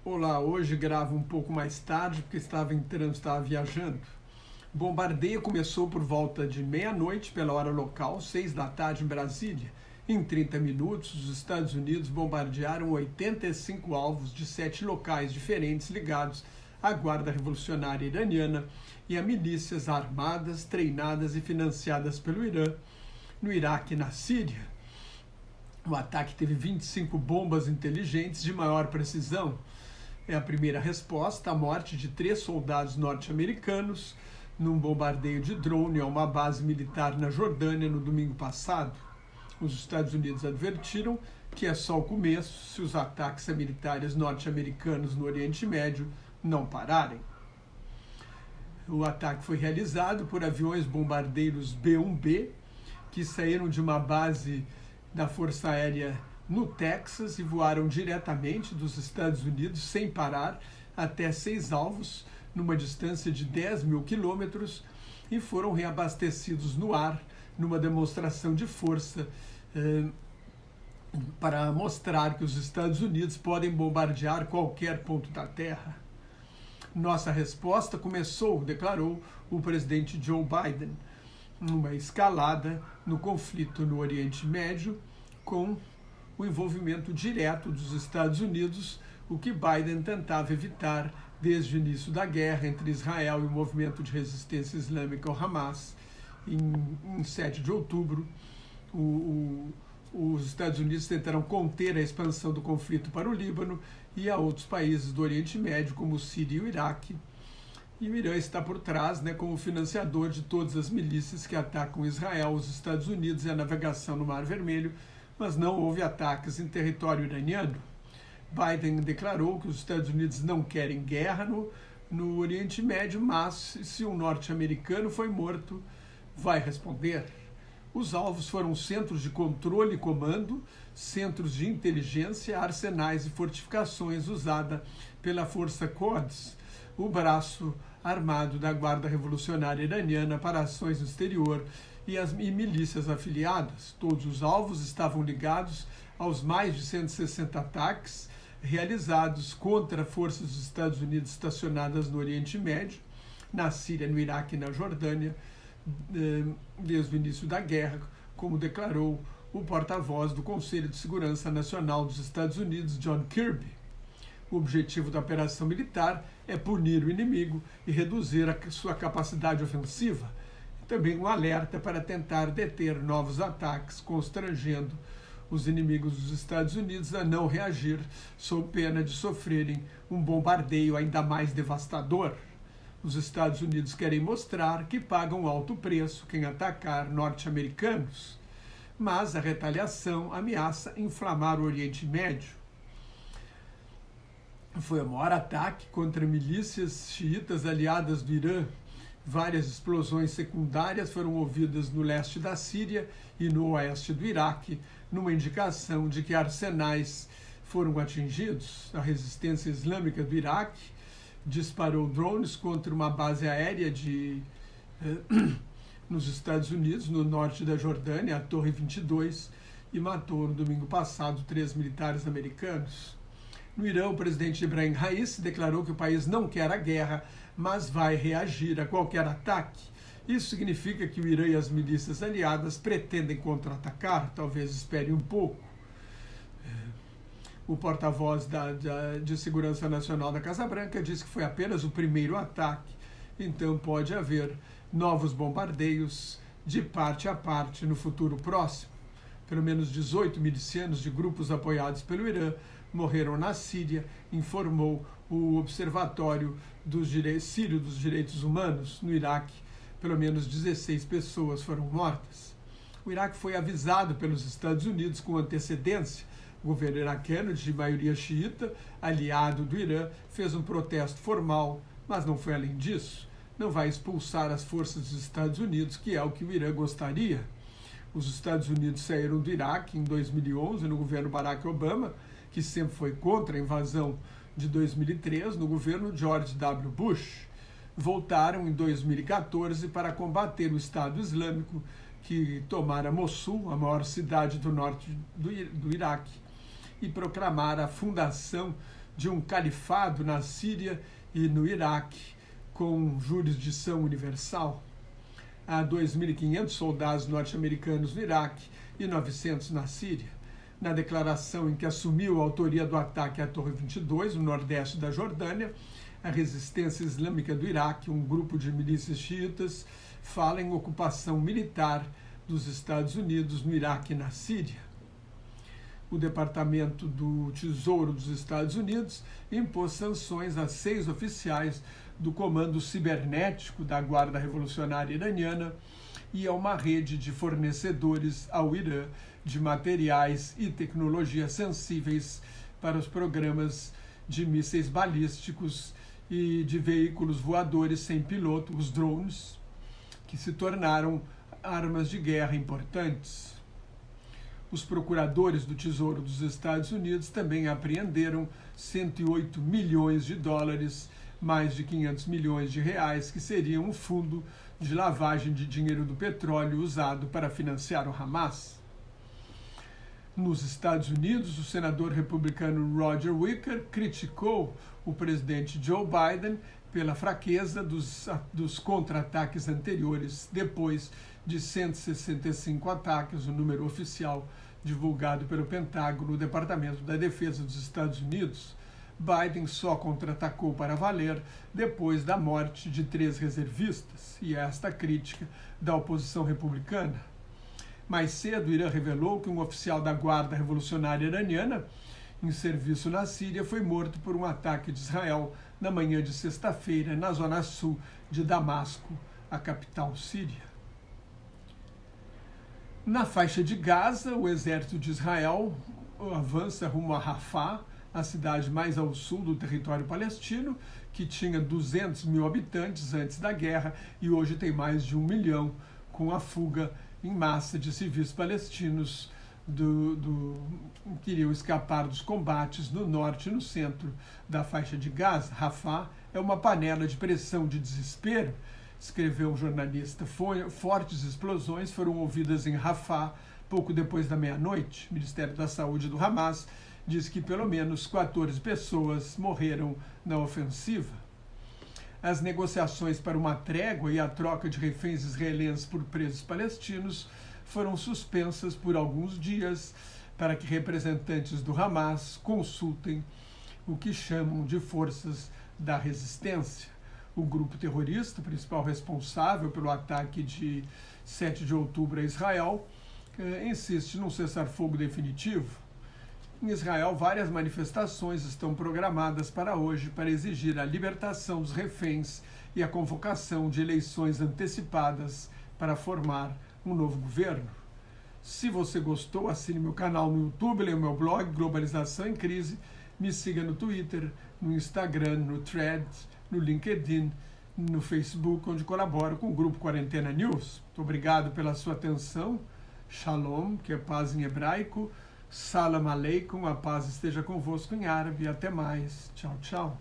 Olá, hoje gravo um pouco mais tarde porque estava em trânsito, estava viajando. O bombardeio começou por volta de meia-noite pela hora local, 6 da tarde em Brasília. Em 30 minutos, os Estados Unidos bombardearam 85 alvos de 7 locais diferentes ligados à Guarda Revolucionária Iraniana e a milícias armadas, treinadas e financiadas pelo Irã, no Iraque e na Síria. O ataque teve 25 bombas inteligentes de maior precisão. É a primeira resposta à morte de 3 soldados norte-americanos num bombardeio de drone a uma base militar na Jordânia no domingo passado. Os Estados Unidos advertiram que é só o começo se os ataques a militares norte-americanos no Oriente Médio não pararem. O ataque foi realizado por aviões bombardeiros B-1B que saíram de uma base da Força Aérea no Texas e voaram diretamente dos Estados Unidos sem parar até 6 alvos, numa distância de 10 mil quilômetros, e foram reabastecidos no ar, numa demonstração de força para mostrar que os Estados Unidos podem bombardear qualquer ponto da Terra. Nossa resposta começou, declarou o presidente Joe Biden, numa escalada no conflito no Oriente Médio, com o envolvimento direto dos Estados Unidos, o que Biden tentava evitar desde o início da guerra entre Israel e o movimento de resistência islâmica, o Hamas. Em 7 de outubro, os Estados Unidos tentaram conter a expansão do conflito para o Líbano e a outros países do Oriente Médio, como Síria e o Iraque. E o Irã está por trás, como financiador de todas as milícias que atacam Israel, os Estados Unidos e a navegação no Mar Vermelho, mas não houve ataques em território iraniano. Biden declarou que os Estados Unidos não querem guerra no Oriente Médio, mas se um norte-americano foi morto, vai responder. Os alvos foram centros de controle e comando, centros de inteligência, arsenais e fortificações usada pela Força Quds, o braço armado da Guarda Revolucionária Iraniana para ações no exterior, e milícias afiliadas. Todos os alvos estavam ligados aos mais de 160 ataques realizados contra forças dos Estados Unidos estacionadas no Oriente Médio, na Síria, no Iraque e na Jordânia, desde o início da guerra, como declarou o porta-voz do Conselho de Segurança Nacional dos Estados Unidos, John Kirby. O objetivo da operação militar é punir o inimigo e reduzir a sua capacidade ofensiva. Também um alerta para tentar deter novos ataques, constrangendo os inimigos dos Estados Unidos a não reagir, sob pena de sofrerem um bombardeio ainda mais devastador. Os Estados Unidos querem mostrar que pagam alto preço quem atacar norte-americanos, mas a retaliação ameaça inflamar o Oriente Médio. Foi o maior ataque contra milícias xiitas aliadas do Irã. Várias explosões secundárias foram ouvidas no leste da Síria e no oeste do Iraque, numa indicação de que arsenais foram atingidos. A resistência islâmica do Iraque disparou drones contra uma base aérea nos Estados Unidos, no norte da Jordânia, a Torre 22, e matou no domingo passado 3 militares americanos. No Irã, o presidente Ibrahim Raisi declarou que o país não quer a guerra, mas vai reagir a qualquer ataque. Isso significa que o Irã e as milícias aliadas pretendem contra-atacar, talvez espere um pouco. O porta-voz de Segurança Nacional da Casa Branca disse que foi apenas o primeiro ataque, então pode haver novos bombardeios de parte a parte no futuro próximo. Pelo menos 18 milicianos de grupos apoiados pelo Irã morreram na Síria, informou o Observatório Sírio dos Direitos Humanos. No Iraque, pelo menos 16 pessoas foram mortas. O Iraque foi avisado pelos Estados Unidos com antecedência. O governo iraquiano, de maioria xiita, aliado do Irã, fez um protesto formal, mas não foi além disso. Não vai expulsar as forças dos Estados Unidos, que é o que o Irã gostaria. Os Estados Unidos saíram do Iraque em 2011, no governo Barack Obama, que sempre foi contra a invasão de 2003, no governo George W. Bush. Voltaram em 2014 para combater o Estado Islâmico, que tomara Mossul, a maior cidade do norte do Iraque, e proclamar a fundação de um califado na Síria e no Iraque, com jurisdição universal. Há 2.500 soldados norte-americanos no Iraque e 900 na Síria. Na declaração em que assumiu a autoria do ataque à Torre 22, no nordeste da Jordânia, a Resistência Islâmica do Iraque, um grupo de milícias xiitas, fala em ocupação militar dos Estados Unidos no Iraque e na Síria. O Departamento do Tesouro dos Estados Unidos impôs sanções a 6 oficiais do Comando Cibernético da Guarda Revolucionária Iraniana e a uma rede de fornecedores ao Irã de materiais e tecnologias sensíveis para os programas de mísseis balísticos e de veículos voadores sem piloto, os drones, que se tornaram armas de guerra importantes. Os procuradores do Tesouro dos Estados Unidos também apreenderam 108 milhões de dólares, mais de 500 milhões de reais, que seriam um fundo de lavagem de dinheiro do petróleo usado para financiar o Hamas. Nos Estados Unidos, o senador republicano Roger Wicker criticou o presidente Joe Biden pela fraqueza dos contra-ataques anteriores, depois de 165 ataques, o número oficial divulgado pelo Pentágono, o Departamento da Defesa dos Estados Unidos. Biden só contra-atacou para valer depois da morte de 3 reservistas, e esta crítica da oposição republicana. Mais cedo, o Irã revelou que um oficial da Guarda Revolucionária Iraniana, em serviço na Síria, foi morto por um ataque de Israel na manhã de sexta-feira, na zona sul de Damasco, a capital síria. Na faixa de Gaza, o exército de Israel avança rumo a Rafah, a cidade mais ao sul do território palestino, que tinha 200 mil habitantes antes da guerra e hoje tem mais de 1 milhão, com a fuga em massa de civis palestinos que queriam escapar dos combates no norte e no centro da faixa de Gaza. Rafah é uma panela de pressão de desespero, escreveu um jornalista. Fortes explosões foram ouvidas em Rafah pouco depois da meia-noite. O Ministério da Saúde do Hamas diz que pelo menos 14 pessoas morreram na ofensiva. As negociações para uma trégua e a troca de reféns israelenses por presos palestinos foram suspensas por alguns dias para que representantes do Hamas consultem o que chamam de forças da resistência. O grupo terrorista, principal responsável pelo ataque de 7 de outubro a Israel, insiste num cessar-fogo definitivo. Em Israel, várias manifestações estão programadas para hoje para exigir a libertação dos reféns e a convocação de eleições antecipadas para formar um novo governo. Se você gostou, assine meu canal no YouTube, leia o meu blog Globalização em Crise, me siga no Twitter, no Instagram, no Threads, no LinkedIn, no Facebook, onde colaboro com o Grupo Quarentena News. Muito obrigado pela sua atenção. Shalom, que é paz em hebraico. Salam aleikum, a paz esteja convosco em árabe. Até mais. Tchau, tchau.